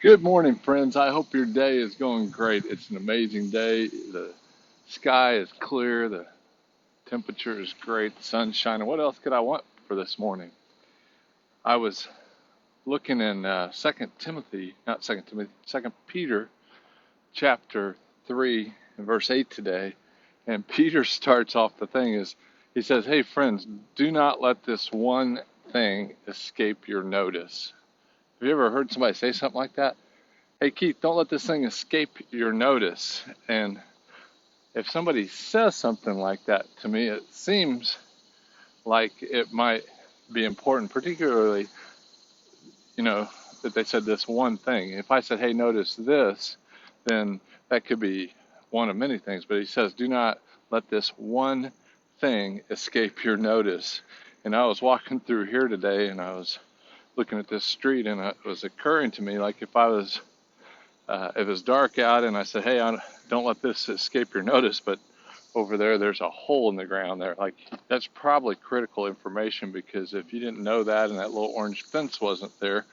Good morning, friends. I hope your day is going great. It's an amazing day. The sky is clear, the temperature is great, the sun's shining. What else could I want for this morning? I was looking in Second Timothy, not Second Timothy, Second Peter, chapter 3, and verse 8 today. And Peter starts off the thing is he says, "Hey, friends, do not let this one thing escape your notice." Have you ever heard somebody say something like that? Hey Keith, don't let this thing escape your notice. And if somebody says something like that to me, it seems like it might be important, particularly, you know, that they said this one thing. If I said, hey, notice this, then that could be one of many things. But he says, do not let this one thing escape your notice. And I was walking through here today and I was looking at this street and it was occurring to me like if it was dark out and I said, hey, don't let this escape your notice, but over there's a hole in the ground there. Like, that's probably critical information because if you didn't know that and that little orange fence wasn't there,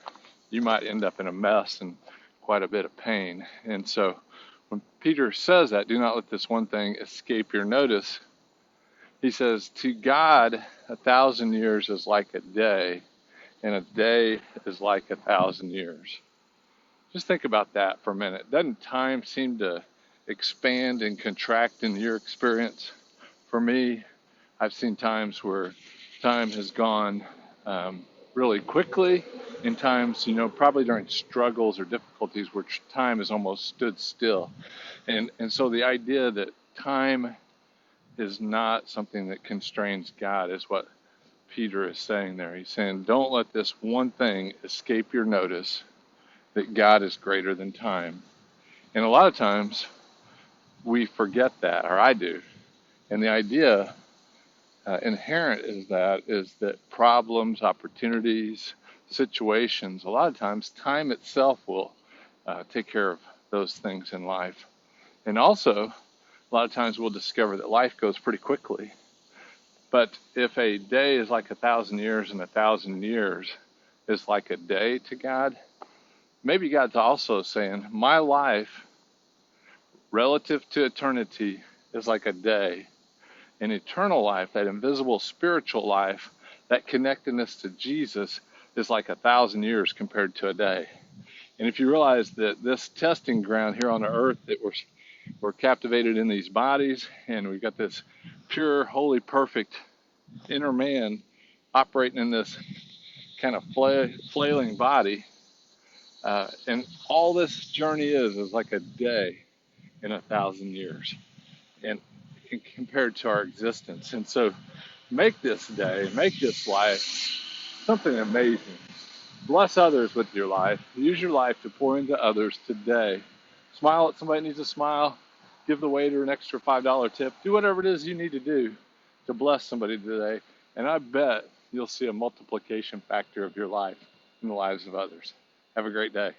you might end up in a mess and quite a bit of pain. And so when Peter says that, do not let this one thing escape your notice, he says, to God, 1,000 years is like a day, and a day is like 1,000 years. Just think about that for a minute. Doesn't time seem to expand and contract in your experience? For me, I've seen times where time has gone really quickly, in times, probably during struggles or difficulties where time has almost stood still. And so the idea that time is not something that constrains God is what Peter is saying there. He's saying, don't let this one thing escape your notice, that God is greater than time. And a lot of times we forget that, or I do. And the idea inherent is that problems, opportunities, situations, a lot of times time itself will take care of those things in life. And also, a lot of times we'll discover that life goes pretty quickly. But if a day is like 1,000 years and 1,000 years is like a day to God, maybe God's also saying, my life relative to eternity is like a day. And eternal life, that invisible spiritual life, that connectedness to Jesus is like 1,000 years compared to a day. And if you realize that this testing ground here on the earth, that we're captivated in these bodies, and we've got this pure, holy, perfect inner man operating in this kind of flailing body, and all this journey is like a day in 1,000 years, and compared to our existence. And so make this day, make this life something amazing. Bless others with your life. Use your life to pour into others today. Smile at somebody that needs a smile. Give the waiter an extra $5 tip. Do whatever it is you need to do to bless somebody today. And I bet you'll see a multiplication factor of your life in the lives of others. Have a great day.